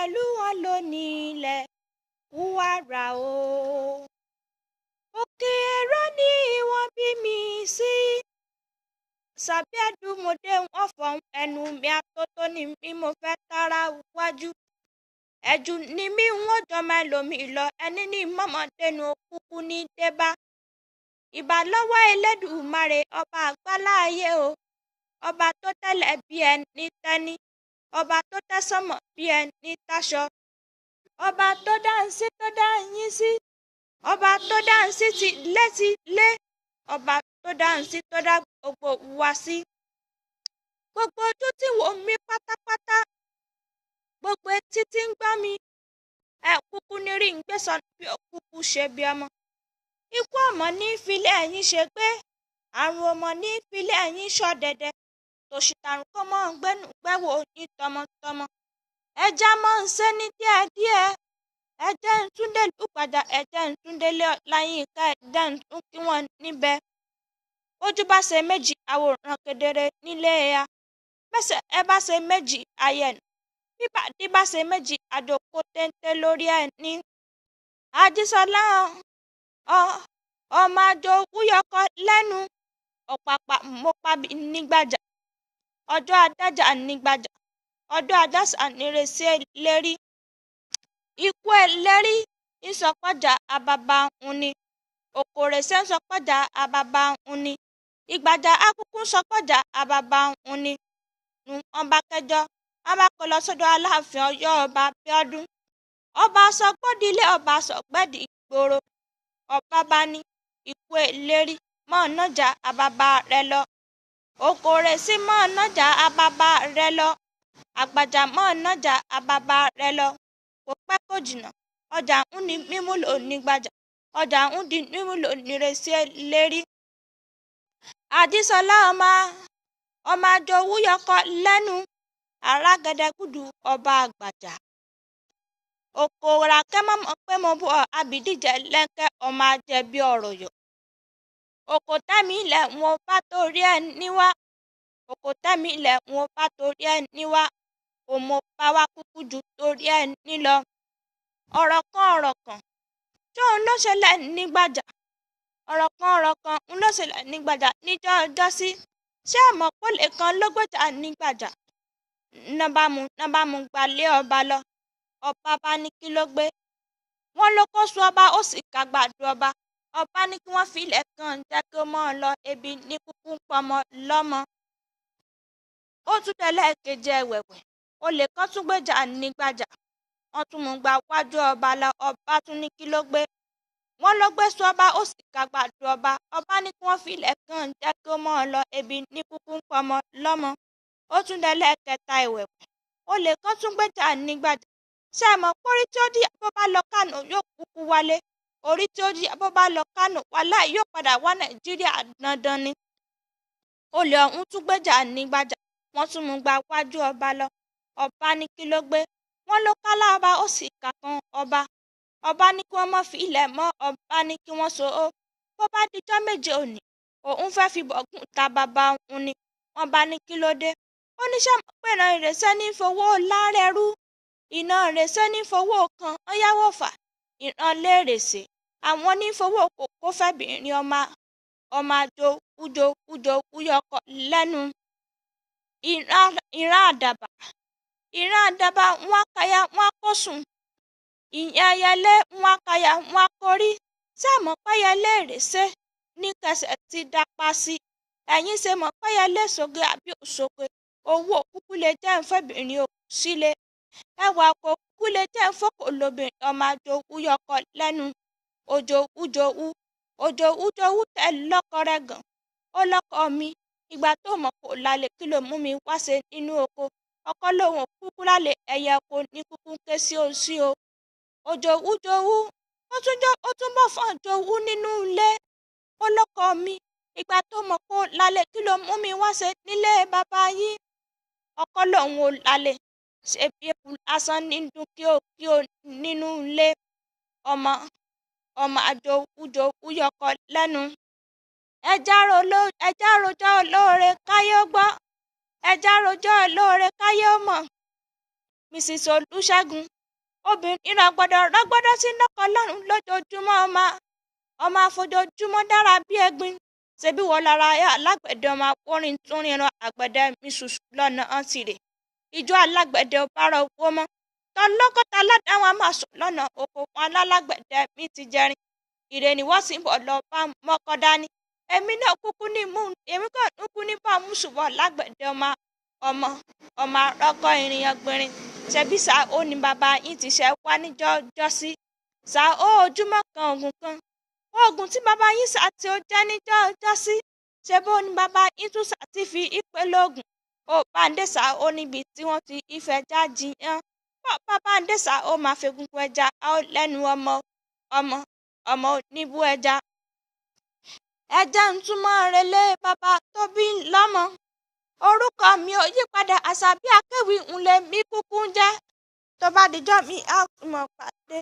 pẹ̀lú wọn lónìí ilẹ̀ wúwàrà o. Òkè èrò ni wọ́n bí mi sí. Sàbíàdùmọ̀dé wọ́n fọ̀hún ẹnu mi àtótó ni bí mo fẹ́ tara wájú. Ẹ̀jù ni mí wọ́n jọmọ ẹlòmíì lọ ẹni ní mọ́mọdénu òkúkú ní débá. Ìbà lọ́wọ́ Elédùmarè ọba àgbáláyé o. Ọba tó tẹ́lẹ̀ bí ẹni tẹ́ni. Ọba tó tẹ́ sánmọ̀ bí ẹni táṣọ. Ọba tó dá ń sí tó dá yín sí. Ọba tó dá ń sí ti lé. Ọba tó dá ń sí tó dá gbogbo wa sí. Gbogbo ojú tí wò mí pátápátá. Gbogbo etí tí ń gbọ́ mi. Ẹ kúkú ní rí ń gbé sọnù bí òkúkú ṣe bí ọmọ. Ikú ọmọ ní filé ẹ̀yin ṣe gbé. Àrùn ọmọ ní filé ẹ̀yin ṣọ̀dẹ̀dẹ̀. Tòṣìtàrùn kọ́ mọ́ ń gbẹ́nu gbẹ́wò yín tọmọtọmọ. Ẹja mọ́ ń ṣe ní díẹ̀díẹ̀. Ẹjẹ́ ń túndé lùgbàdà ẹjẹ́ ń túndé láyínká ẹjẹ́ ń tún kí wọ́n níbẹ̀. Ojú bá ṣe méjì àwòrán kedere nílé ya. Bẹ́sẹ̀ ẹ bá ṣe méjì ayẹ̀nù. Bíbàdí bá ṣe méjì àjòkó téńté lórí ẹ̀ ní. Àjíṣọlá ọmọ àjò wúyọkọ lẹ́nu. Ọ̀pàpà mo pàbí nígbàjà. Ọjọ́ adájà nígbàjà. Ọjọ́ adásà nírèsí lérí. Ikú ẹlẹ́rí ìsọpọ̀jà àbàbà ń ni. Òkòrèsé ń sọpọ̀jà àbàbà ń ni. Ìgbàjà akúkú ń sọpọ̀jà àbàbà ń ni. Ọba kẹjọ ọba kò lọ sọ́dọ̀ Aláàfin Ọ̀yọ́ ọba Abíọ́dún. Ọba sọgbọ́dìlé ọba sọgbẹ́dì ìgboro. Ọba bá ní ikú ẹlẹ́rí mọ́ ọ̀nàjà àbàbà rẹ lọ. Òkòrèsé mọ́ ọ̀nàjà àbàbà rẹ lọ. Àgbàjà mọ́ ọ̀nàjà àbàbà rẹ lọ. Kò pẹ́ kò jìnnà ọjà ń ní mímúlò nígbàjà. Ọjà ń di mímúlò nírèsí lérí. Àjíṣọlá ọmọ àjò wúyọkọ lẹ́nu. Àràgẹ̀dẹ̀gùdù ọba àgbàjà. Òkòrà kẹ́mọ́mọ́ pé mo bú ọ abìdíjẹ lẹ́ńkẹ́ ọmọ ajẹbí ọ̀rọ̀ yọ. Òkòtẹ́mi ilẹ̀ wọn bá torí ẹ níwá. Òkòtẹ́mi ilẹ̀ wọn bá torí ẹ níwá. Òmò bá wá kúkú ju torí ẹ nílọ. Ọ̀rọ̀ kan tóun ló ṣẹlẹ̀ nígbàjà. Ọ̀rọ̀ kan ń ló ṣẹlẹ̀ nígbàjà níjọ́ ọjọ́sí. Ṣé ẹ mọ̀ pé olè kan ló gbèjà nígbàjà? Nàbàmú gbalé ọba lọ. Ọba bá ní kí ló gbé. Wọ́n ló kó sun ọba ó sì kàgbàdo ọba. Ọba ní kí wọ́n fi ilẹ̀ kan jẹ́ kí ó mọ́ ọ lọ ebi ní kúkú ń pọmọ lọ́mọ. Ó tún tẹ̀lé kejì ẹ̀wẹ̀wẹ̀. Olè kan tún gbèjà nígbàjà. Wọ́n tún mú gba wájú ọba lọ. Ọba tún ní kí ló gbé. Wọ́n ló gbé sun ọba ó sì kàgbàdo ọba. Ọba ní kí wọ́n fi ilẹ̀ kan jẹ́ kí ó mọ́ ọ lọ ebi ní kúkú ń pọmọ lọ́mọ. Ó tún tẹ̀lé kẹta ẹ̀wẹ̀wẹ̀. Olè kan tún gbèjà nígbàjà. Ṣé ẹ mọ̀ pé orí tí ó dìyà bó bá lọ Kánò yóò kúkú wálé? Orí tí ó dìyà bó bá lọ Kánò wàláhì yóò padà wá Nàìjíríà dandan ni. Olè ọ̀hún tún gbèjà nígbàjà. Wọ́n tún mú gba wájú ọba lọ. Ọba ní kí ló gbé. Wọ́n ló kálá ọba ó sì kà kan ọba. Ọba ní kí wọ́n má fi ilẹ̀ mọ́. Ọba ní kí wọ́n so ó. Bó bá dijọ́ méje òní òun fẹ́ fi bọ̀gún ta bàbá òun ni. Wọ́n bá ní kí ló dé. Ó ní ṣé mọ̀ pé ìran ìrẹsẹ́ ní fowó lárẹ́rú. Ìran ìrẹsẹ́ ní fowó kan ọ̀yáwó fà. Ìran lérèsè àwọn ní fowó kòkó fẹ́bìnrin ọmọ àjò wúyọkọ lẹ́nu. Ìran àdàbà wọn kaya wọn kó sùn. Ìyẹn ẹyẹlé wọn kaya wọn kórí. Ṣé ẹ mọ̀ pé ẹyẹlé ìrẹsẹ́ ní kẹsẹ̀ ti dápá sí. Ẹ̀yin ṣe mọ̀ pé ẹyẹlé ṣoge àbí òṣoge. Owó kúkú lè jẹ́ ìfẹ́bìnrin òkú sílé. Ẹwà kò kúkú lè jẹ́ ìfọ́kò lóbìnrin ọmọ àjò wúyọkọ lẹ́nu. Òjòwú tẹ̀ lọ́kọ rẹ̀ gan. Ó lọ́kọ mi. Ìgbà tó mọ̀ kò lálẹ́ kí ló mú mi wá ṣe nínú oko. Ọkọ lòun ò kúkú lálẹ́ ẹyẹ oko ní kúkú ké sí o. Òjòwú ó tún bọ̀ fún òjòwú nínú ilé. Ó lọ́kọ mi. Ìgbà tó mọ̀ kò lálẹ́ kí ló mú mi wá ṣe nílé bàbá yín. Ọkọ lòun ò lálẹ́. Ṣé bí eku lásán ní dún kí o nínú ilé. Ọmọ àjò wúyọkọ lẹ́nu. Ẹja rojọ́ olóore káyé gbọ́. Ẹja rojọ́ olóore káyé mọ̀. Mrs. Olúṣẹ́gun obìnrin rọ̀gbọ̀dọ̀ sí lọ́kọ lọ́rùn lójoojúmọ́ ọmọ àfojoojúmọ́ dára bí ẹ̀gbin ṣebí wọ́n lára alágbẹ̀dẹ ọmọ akọrin tún ríran àgbẹ̀dẹ mi ṣùṣù lọ́nà tirẹ̀ ìjọ alágbẹ̀dẹ ò bára owó mọ́ tọlọ́kọ̀tà aládàáwọn a máa sùn lọ́nà oko wọn alálágbẹ̀dẹ mi ti jẹrin ìrè ni wọ́n sì ń bọ̀ lọ bá mọ́kọ́ dání èmi kàn kúkú ní bá mú ṣùgbọ́n lágbẹ̀dẹ ọmọ àrọ́kọ ìrìn ọgbìnrin ṣebí ṣá ó ní bàbá yín ti ṣe wá níjọ́jọ́sí ṣá ó ojúmọ́ kan oògùn kan oògùn tí bàbá yín ṣá tí ó jẹ́ níjọ́jọ́sí ṣe bó ní bàbá yín tún ṣá ti fi ìpè lóògùn ó báńdé ṣá ó níbi tí wọ́n ti ìfẹ́ já jiyàn bàbá ń dé ṣá ó máa fi egungun ẹja á ó lẹ́nu ọmọ oníbú ẹja ń túmọ̀ relé bàbá tó bí lọ́mọ orúkọ mi ò yípadà Àṣàbí Akéwì ń lè mí kúkú ń jẹ́ tó bá dijọ́ mi á mọ̀ pàdé.